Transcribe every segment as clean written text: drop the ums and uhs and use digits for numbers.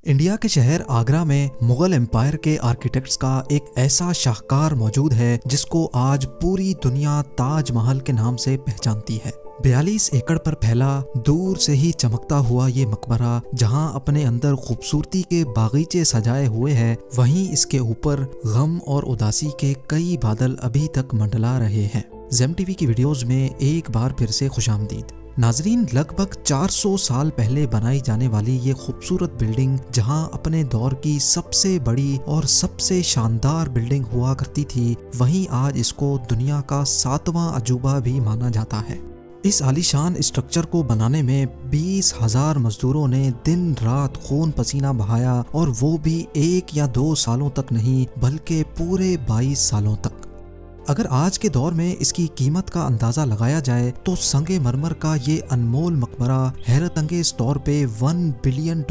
India کے شہر آگرہ میں مغل امپائر کے آرکیٹیکٹس کا ایک ایسا شاہکار موجود ہے جس کو آج پوری دنیا تاج محل کے نام سے پہچانتی ہے۔ 42 ایکڑ پر پھیلا دور سے ہی چمکتا ہوا یہ مقبرہ جہاں اپنے اندر خوبصورتی کے باغیچے سجائے ہوئے ہے، وہیں اس کے اوپر غم اور اداسی کے کئی بادل ابھی تک منڈلا رہے ہیں۔ زیم ٹی وی کی ویڈیوز میں ایک بار پھر سے خوش آمدید۔ ناظرین، لگ بھگ 400 سال پہلے بنائی جانے والی یہ خوبصورت بلڈنگ جہاں اپنے دور کی سب سے بڑی اور سب سے شاندار بلڈنگ ہوا کرتی تھی، وہیں آج اس کو دنیا کا 7واں عجوبہ بھی مانا جاتا ہے۔ اس عالیشان اسٹرکچر کو بنانے میں 20,000 مزدوروں نے دن رات خون پسینہ بہایا، اور وہ بھی 1 یا 2 سالوں تک نہیں بلکہ پورے 22 سالوں تک۔ اگر آج کے دور میں اس کی قیمت کا اندازہ لگایا جائے تو سنگ مرمر کا یہ انمول مقبرہ حیرت انگیز طور پہ $1 بلین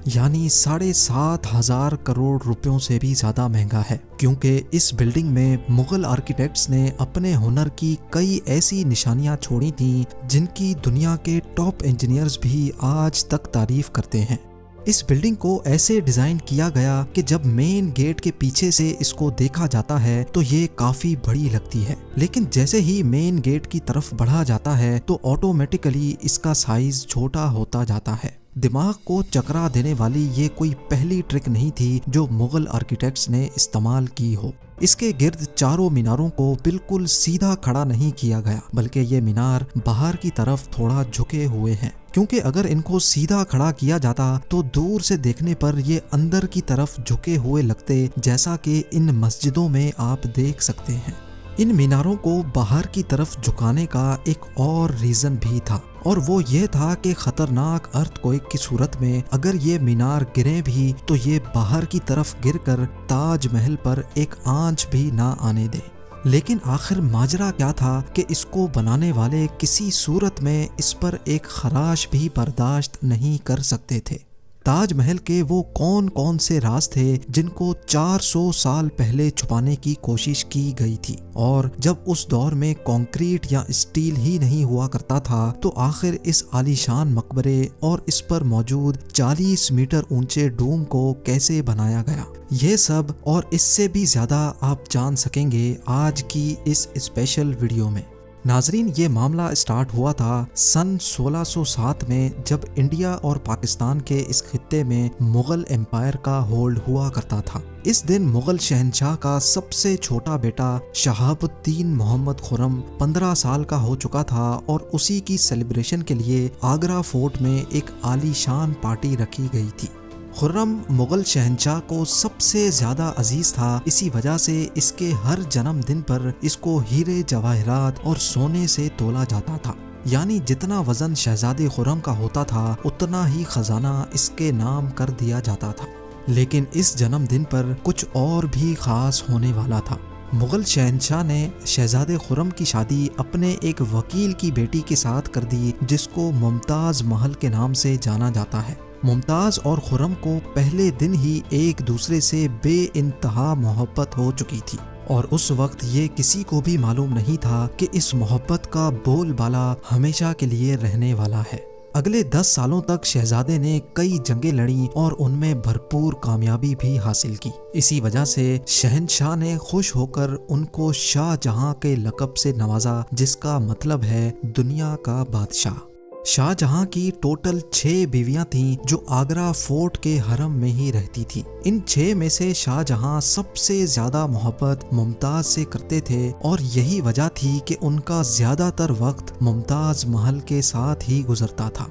یعنی 7,500 کروڑ روپیوں سے بھی زیادہ مہنگا ہے، کیونکہ اس بلڈنگ میں مغل آرکیٹیکٹس نے اپنے ہنر کی کئی ایسی نشانیاں چھوڑی تھیں جن کی دنیا کے ٹاپ انجینئرز بھی آج تک تعریف کرتے ہیں۔ اس بلڈنگ کو ایسے ڈیزائن کیا گیا کہ جب مین گیٹ کے پیچھے سے اس کو دیکھا جاتا ہے تو یہ کافی بڑی لگتی ہے، لیکن جیسے ہی مین گیٹ کی طرف بڑھا جاتا ہے تو آٹومیٹیکلی اس کا سائز چھوٹا ہوتا جاتا ہے۔ دماغ کو چکرا دینے والی یہ کوئی پہلی ٹرک نہیں تھی جو مغل آرکیٹیکٹس نے استعمال کی ہو۔ اس کے گرد چاروں میناروں کو بالکل سیدھا کھڑا نہیں کیا گیا، بلکہ یہ مینار باہر کی طرف تھوڑا جھکے ہوئے ہیں، کیونکہ اگر ان کو سیدھا کھڑا کیا جاتا تو دور سے دیکھنے پر یہ اندر کی طرف جھکے ہوئے لگتے، جیسا کہ ان مسجدوں میں آپ دیکھ سکتے ہیں۔ ان میناروں کو باہر کی طرف جھکانے کا ایک اور ریزن بھی تھا، اور وہ یہ تھا کہ خطرناک ارتھ کوئک کی صورت میں اگر یہ مینار گریں بھی تو یہ باہر کی طرف گر کر تاج محل پر ایک آنچ بھی نہ آنے دے۔ لیکن آخر ماجرا کیا تھا کہ اس کو بنانے والے کسی صورت میں اس پر ایک خراش بھی برداشت نہیں کر سکتے تھے۔ تاج محل کے وہ کون سے راز تھے جن کو 400 سال پہلے چھپانے کی کوشش کی گئی تھی، اور جب اس دور میں کنکریٹ یا اسٹیل ہی نہیں ہوا کرتا تھا تو آخر اس عالیشان مقبرے اور اس پر موجود 40 میٹر اونچے ڈوم کو کیسے بنایا گیا؟ یہ سب اور اس سے بھی زیادہ آپ جان سکیں گے آج کی اس اسپیشل ویڈیو میں۔ ناظرین، یہ معاملہ اسٹارٹ ہوا تھا سن 1607 میں، جب انڈیا اور پاکستان کے اس خطے میں مغل امپائر کا ہولڈ ہوا کرتا تھا۔ اس دن مغل شہنشاہ کا سب سے چھوٹا بیٹا شہاب الدین محمد خرم 15 سال کا ہو چکا تھا، اور اسی کی سیلیبریشن کے لیے آگرہ فورٹ میں ایک عالیشان پارٹی رکھی گئی تھی۔ خرم مغل شہنشاہ کو سب سے زیادہ عزیز تھا، اسی وجہ سے اس کے ہر جنم دن پر اس کو ہیرے جواہرات اور سونے سے تولا جاتا تھا، یعنی جتنا وزن شہزادے خرم کا ہوتا تھا اتنا ہی خزانہ اس کے نام کر دیا جاتا تھا۔ لیکن اس جنم دن پر کچھ اور بھی خاص ہونے والا تھا۔ مغل شہنشاہ نے شہزادے خرم کی شادی اپنے ایک وکیل کی بیٹی کے ساتھ کر دی جس کو ممتاز محل کے نام سے جانا جاتا ہے۔ ممتاز اور خرم کو پہلے دن ہی ایک دوسرے سے بے انتہا محبت ہو چکی تھی، اور اس وقت یہ کسی کو بھی معلوم نہیں تھا کہ اس محبت کا بول بالا ہمیشہ کے لیے رہنے والا ہے۔ اگلے 10 سالوں تک شہزادے نے کئی جنگیں لڑیں اور ان میں بھرپور کامیابی بھی حاصل کی۔ اسی وجہ سے شہنشاہ نے خوش ہو کر ان کو شاہ جہاں کے لقب سے نوازا، جس کا مطلب ہے دنیا کا بادشاہ۔ شاہ جہاں کی ٹوٹل 6 بیویاں تھیں جو آگرہ فورٹ کے حرم میں ہی رہتی تھیں۔ ان 6 میں سے شاہ جہاں سب سے زیادہ محبت ممتاز سے کرتے تھے، اور یہی وجہ تھی کہ ان کا زیادہ تر وقت ممتاز محل کے ساتھ ہی گزرتا تھا۔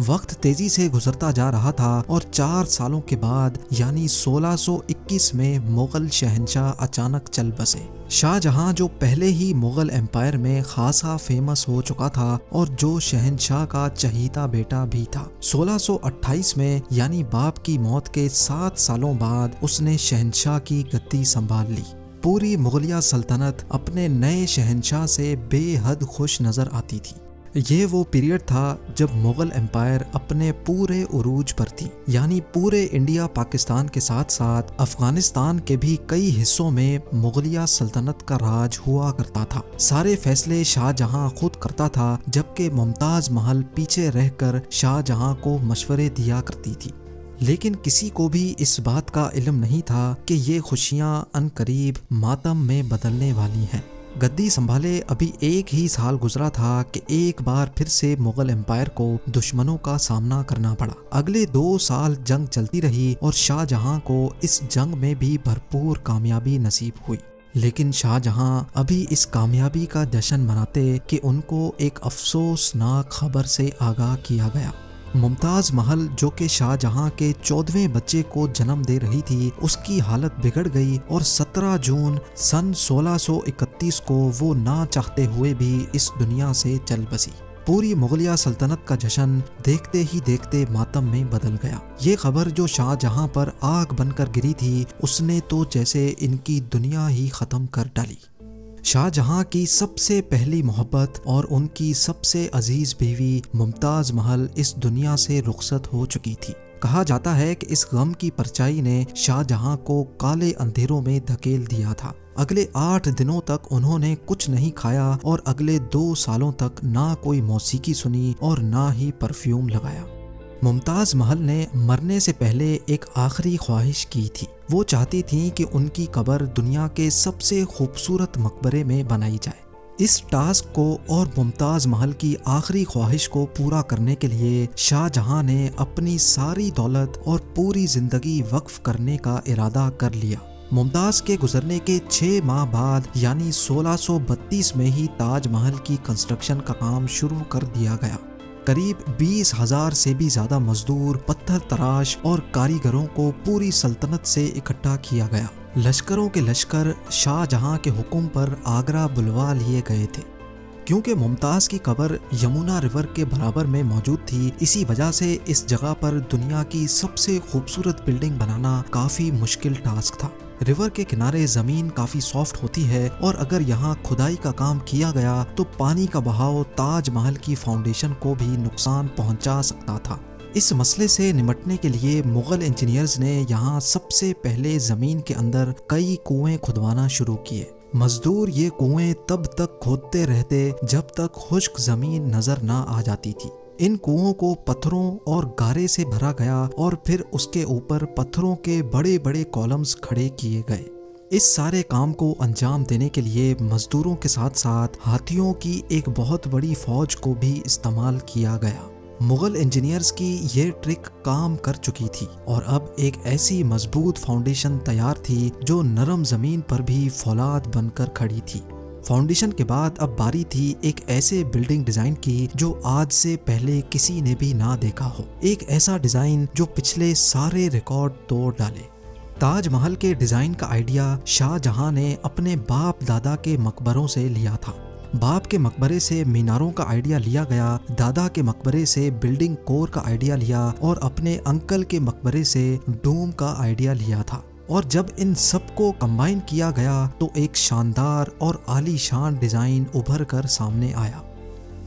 وقت تیزی سے گزرتا جا رہا تھا، اور 4 سالوں کے بعد یعنی 1621 میں مغل شہنشاہ اچانک چل بسے۔ شاہ جہاں جو پہلے ہی مغل امپائر میں خاصا فیمس ہو چکا تھا اور جو شہنشاہ کا چہیتا بیٹا بھی تھا، 1628 میں یعنی باپ کی موت کے 7 سالوں بعد اس نے شہنشاہ کی گدی سنبھال لی۔ پوری مغلیہ سلطنت اپنے نئے شہنشاہ سے بے حد خوش نظر آتی تھی۔ یہ وہ پیریڈ تھا جب مغل امپائر اپنے پورے عروج پر تھی، یعنی پورے انڈیا پاکستان کے ساتھ ساتھ افغانستان کے بھی کئی حصوں میں مغلیہ سلطنت کا راج ہوا کرتا تھا۔ سارے فیصلے شاہ جہاں خود کرتا تھا، جبکہ ممتاز محل پیچھے رہ کر شاہ جہاں کو مشورے دیا کرتی تھی۔ لیکن کسی کو بھی اس بات کا علم نہیں تھا کہ یہ خوشیاں عنقریب ماتم میں بدلنے والی ہیں۔ گدی سنبھالے ابھی 1 ہی سال گزرا تھا کہ ایک بار پھر سے مغل امپائر کو دشمنوں کا سامنا کرنا پڑا۔ اگلے 2 سال جنگ چلتی رہی اور شاہ جہاں کو اس جنگ میں بھی بھرپور کامیابی نصیب ہوئی، لیکن شاہ جہاں ابھی اس کامیابی کا جشن مناتے کہ ان کو ایک افسوسناک خبر سے آگاہ کیا گیا۔ ممتاز محل جو کہ شاہ جہاں کے 14ویں بچے کو جنم دے رہی تھی، اس کی حالت بگڑ گئی اور 17 جون سن 1631 کو وہ نہ چاہتے ہوئے بھی اس دنیا سے چل بسی۔ پوری مغلیہ سلطنت کا جشن دیکھتے ہی دیکھتے ماتم میں بدل گیا۔ یہ خبر جو شاہ جہاں پر آگ بن کر گری تھی، اس نے تو جیسے ان کی دنیا ہی ختم کر ڈالی۔ شاہ جہاں کی سب سے پہلی محبت اور ان کی سب سے عزیز بیوی ممتاز محل اس دنیا سے رخصت ہو چکی تھی۔ کہا جاتا ہے کہ اس غم کی پرچائی نے شاہ جہاں کو کالے اندھیروں میں دھکیل دیا تھا۔ اگلے 8 دنوں تک انہوں نے کچھ نہیں کھایا اور اگلے 2 سالوں تک نہ کوئی موسیقی سنی اور نہ ہی پرفیوم لگایا۔ ممتاز محل نے مرنے سے پہلے ایک آخری خواہش کی تھی۔ وہ چاہتی تھیں کہ ان کی قبر دنیا کے سب سے خوبصورت مقبرے میں بنائی جائے۔ اس ٹاسک کو اور ممتاز محل کی آخری خواہش کو پورا کرنے کے لیے شاہ جہاں نے اپنی ساری دولت اور پوری زندگی وقف کرنے کا ارادہ کر لیا۔ ممتاز کے گزرنے کے 6 ماہ بعد یعنی 1632 میں ہی تاج محل کی کنسٹرکشن کا کام شروع کر دیا گیا۔ قریب 20,000 سے بھی زیادہ مزدور، پتھر تراش اور کاریگروں کو پوری سلطنت سے اکٹھا کیا گیا۔ لشکروں کے لشکر شاہ جہاں کے حکم پر آگرہ بلوا لیے گئے تھے۔ کیونکہ ممتاز کی قبر یمنا ریور کے برابر میں موجود تھی، اسی وجہ سے اس جگہ پر دنیا کی سب سے خوبصورت بلڈنگ بنانا کافی مشکل ٹاسک تھا۔ ریور کے کنارے زمین کافی سافٹ ہوتی ہے اور اگر یہاں کھدائی کا کام کیا گیا تو پانی کا بہاؤ تاج محل کی فاؤنڈیشن کو بھی نقصان پہنچا سکتا تھا۔ اس مسئلے سے نمٹنے کے لیے مغل انجینئرز نے یہاں سب سے پہلے زمین کے اندر کئی کنویں کھدوانا شروع کیے۔ مزدور یہ کنویں تب تک کھودتے رہتے جب تک خشک زمین نظر نہ آ جاتی تھی۔ ان کنووں کو پتھروں اور گارے سے بھرا گیا اور پھر اس کے اوپر پتھروں کے بڑے بڑے کالمز کھڑے کیے گئے۔ اس سارے کام کو انجام دینے کے لیے مزدوروں کے ساتھ ساتھ ہاتھیوں کی ایک بہت بڑی فوج کو بھی استعمال کیا گیا۔ مغل انجینئرز کی یہ ٹرک کام کر چکی تھی اور اب ایک ایسی مضبوط فاؤنڈیشن تیار تھی جو نرم زمین پر بھی فولاد بن کر کھڑی تھی۔ فاؤنڈیشن کے بعد اب باری تھی ایک ایسے بلڈنگ ڈیزائن کی جو آج سے پہلے کسی نے بھی نہ دیکھا ہو، ایک ایسا ڈیزائن جو پچھلے سارے ریکارڈ توڑ ڈالے۔ تاج محل کے ڈیزائن کا آئیڈیا شاہ جہاں نے اپنے باپ دادا کے مقبروں سے لیا تھا۔ باپ کے مقبرے سے میناروں کا آئیڈیا لیا گیا، دادا کے مقبرے سے بلڈنگ کور کا آئیڈیا لیا اور اپنے انکل کے مقبرے سے ڈوم کا آئیڈیا لیا تھا۔ اور جب ان سب کو کمبائن کیا گیا تو ایک شاندار اور عالی شان ڈیزائن ابھر کر سامنے آیا۔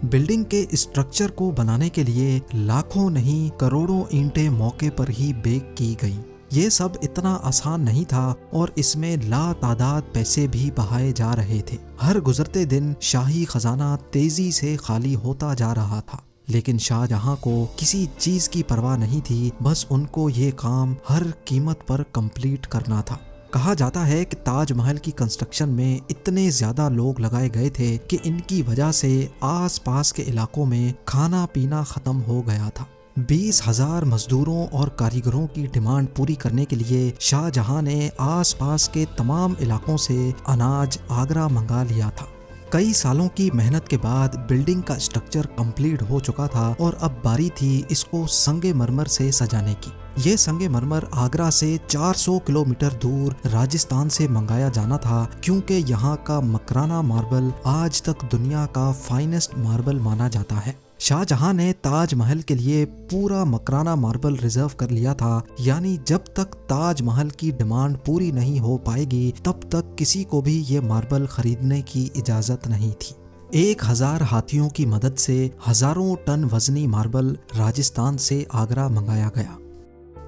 بلڈنگ کے اسٹرکچر کو بنانے کے لیے لاکھوں نہیں کروڑوں اینٹیں موقع پر ہی بیک کی گئیں۔ یہ سب اتنا آسان نہیں تھا اور اس میں لا تعداد پیسے بھی بہائے جا رہے تھے۔ ہر گزرتے دن شاہی خزانہ تیزی سے خالی ہوتا جا رہا تھا، لیکن شاہ جہاں کو کسی چیز کی پرواہ نہیں تھی، بس ان کو یہ کام ہر قیمت پر کمپلیٹ کرنا تھا۔ کہا جاتا ہے کہ تاج محل کی کنسٹرکشن میں اتنے زیادہ لوگ لگائے گئے تھے کہ ان کی وجہ سے آس پاس کے علاقوں میں کھانا پینا ختم ہو گیا تھا۔ 20,000 مزدوروں اور کاریگروں کی ڈیمانڈ پوری کرنے کے لیے شاہ جہاں نے آس پاس کے تمام علاقوں سے اناج آگرہ منگا لیا تھا۔ کئی سالوں کی محنت کے بعد بلڈنگ کا اسٹرکچر کمپلیٹ ہو چکا تھا اور اب باری تھی اس کو سنگ مرمر سے سجانے کی۔ یہ سنگ مرمر آگرہ سے 400 کلومیٹر دور راجستھان سے منگایا جانا تھا، کیونکہ یہاں کا مکرانہ ماربل آج تک دنیا کا فائنسٹ ماربل مانا جاتا ہے۔ شاہ جہاں نے تاج محل کے لیے پورا مکرانہ ماربل ریزرو کر لیا تھا، یعنی جب تک تاج محل کی ڈیمانڈ پوری نہیں ہو پائے گی تب تک کسی کو بھی یہ ماربل خریدنے کی اجازت نہیں تھی۔ 1000 ہاتھیوں کی مدد سے ہزاروں ٹن وزنی ماربل راجستھان سے آگرہ منگایا گیا۔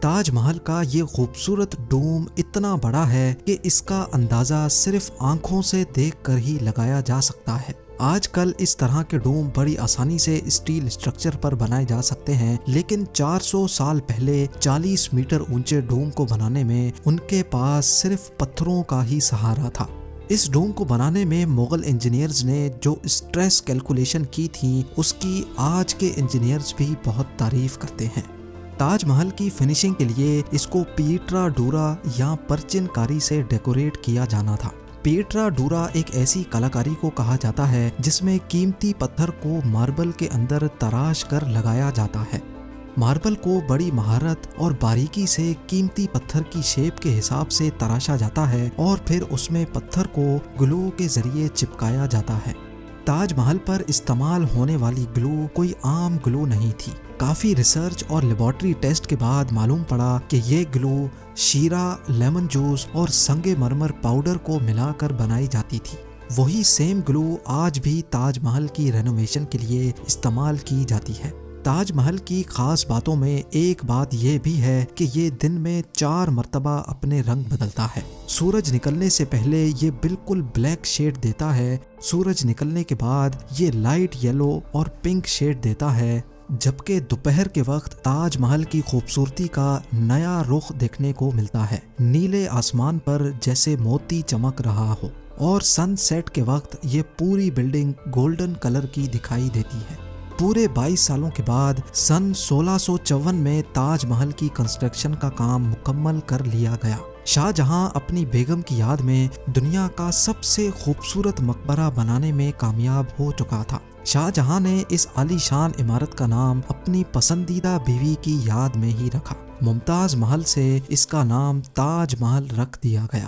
تاج محل کا یہ خوبصورت ڈوم اتنا بڑا ہے کہ اس کا اندازہ صرف آنکھوں سے دیکھ کر ہی لگایا جا سکتا ہے۔ آج کل اس طرح کے ڈوم بڑی آسانی سے اسٹیل اسٹرکچر پر بنائے جا سکتے ہیں، لیکن 400 سال پہلے 40 میٹر اونچے ڈوم کو بنانے میں ان کے پاس صرف پتھروں کا ہی سہارا تھا۔ اس ڈوم کو بنانے میں مغل انجینئرز نے جو اسٹریس کیلکولیشن کی تھی اس کی آج کے انجینئرز بھی بہت تعریف کرتے ہیں۔ تاج محل کی فنیشنگ کے لیے اس کو پیٹرا ڈورا یا پرچن کاری سے ڈیکوریٹ کیا جانا تھا۔ پیٹرا ڈورا ایک ایسی کلاکاری کو کہا جاتا ہے جس میں قیمتی پتھر کو ماربل کے اندر تراش کر لگایا جاتا ہے۔ ماربل کو بڑی مہارت اور باریکی سے قیمتی پتھر کی شیپ کے حساب سے تراشا جاتا ہے اور پھر اس میں پتھر کو گلو کے ذریعے چپکایا جاتا ہے۔ تاج محل پر استعمال ہونے والی گلو کوئی عام گلو نہیں تھی۔ کافی ریسرچ اور لیبارٹری ٹیسٹ کے بعد معلوم پڑا کہ یہ گلو شیرہ، لیمن جوس اور سنگ مرمر پاؤڈر کو ملا کر بنائی جاتی تھی۔ وہی سیم گلو آج بھی تاج محل کی رینوویشن کے لیے استعمال کی جاتی ہے۔ تاج محل کی خاص باتوں میں ایک بات یہ بھی ہے کہ یہ دن میں 4 مرتبہ اپنے رنگ بدلتا ہے۔ سورج نکلنے سے پہلے یہ بالکل بلیک شیڈ دیتا ہے، سورج نکلنے کے بعد یہ لائٹ یلو اور پنک شیڈ دیتا ہے، جبکہ دوپہر کے وقت تاج محل کی خوبصورتی کا نیا رخ دیکھنے کو ملتا ہے، نیلے آسمان پر جیسے موتی چمک رہا ہو، اور سن سیٹ کے وقت یہ پوری بلڈنگ گولڈن کلر کی دکھائی دیتی ہے۔ پورے 22 سالوں کے بعد سن 1654 میں تاج محل کی کنسٹرکشن کا کام مکمل کر لیا گیا۔ شاہ جہاں اپنی بیگم کی یاد میں دنیا کا سب سے خوبصورت مقبرہ بنانے میں کامیاب ہو چکا تھا۔ شاہ جہاں نے اس عالی شان عمارت کا نام اپنی پسندیدہ بیوی کی یاد میں ہی رکھا۔ ممتاز محل سے اس کا نام تاج محل رکھ دیا گیا۔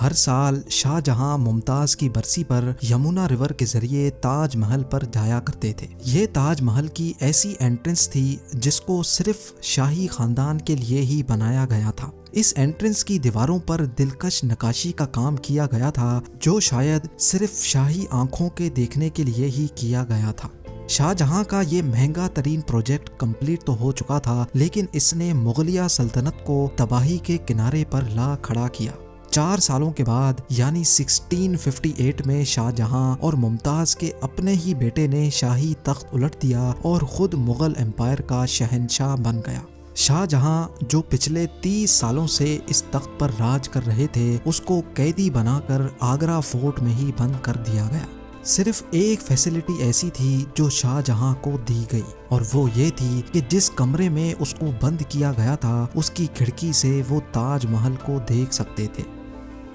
ہر سال شاہ جہاں ممتاز کی برسی پر یمونا ریور کے ذریعے تاج محل پر جایا کرتے تھے۔ یہ تاج محل کی ایسی انٹرنس تھی جس کو صرف شاہی خاندان کے لیے ہی بنایا گیا تھا۔ اس انٹرنس کی دیواروں پر دلکش نقاشی کا کام کیا گیا تھا جو شاید صرف شاہی آنکھوں کے دیکھنے کے لیے ہی کیا گیا تھا۔ شاہ جہاں کا یہ مہنگا ترین پروجیکٹ کمپلیٹ تو ہو چکا تھا، لیکن اس نے مغلیہ سلطنت کو تباہی کے کنارے پر لا کھڑا کیا۔ 4 سالوں کے بعد یعنی 1658 میں شاہ جہاں اور ممتاز کے اپنے ہی بیٹے نے شاہی تخت الٹ دیا اور خود مغل امپائر کا شہنشاہ بن گیا۔ شاہ جہاں جو پچھلے 30 سالوں سے اس تخت پر راج کر رہے تھے، اس کو قیدی بنا کر آگرہ فورٹ میں ہی بند کر دیا گیا۔ صرف ایک فیسلٹی ایسی تھی جو شاہ جہاں کو دی گئی، اور وہ یہ تھی کہ جس کمرے میں اس کو بند کیا گیا تھا اس کی کھڑکی سے وہ تاج محل کو دیکھ سکتے تھے۔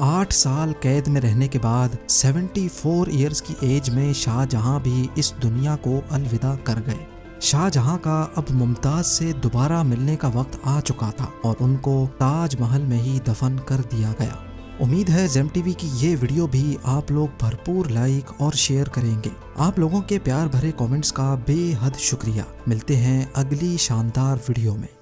8 سال قید میں رہنے کے بعد 74 ایئرز کی ایج میں شاہ جہاں بھی اس دنیا کو الوداع کر گئے۔ شاہ جہاں کا اب ممتاز سے دوبارہ ملنے کا وقت آ چکا تھا اور ان کو تاج محل میں ہی دفن کر دیا گیا۔ امید ہے زیم ٹی وی کی یہ ویڈیو بھی آپ لوگ بھرپور لائک اور شیئر کریں گے۔ آپ لوگوں کے پیار بھرے کامنٹس کا بے حد شکریہ۔ ملتے ہیں اگلی شاندار ویڈیو میں۔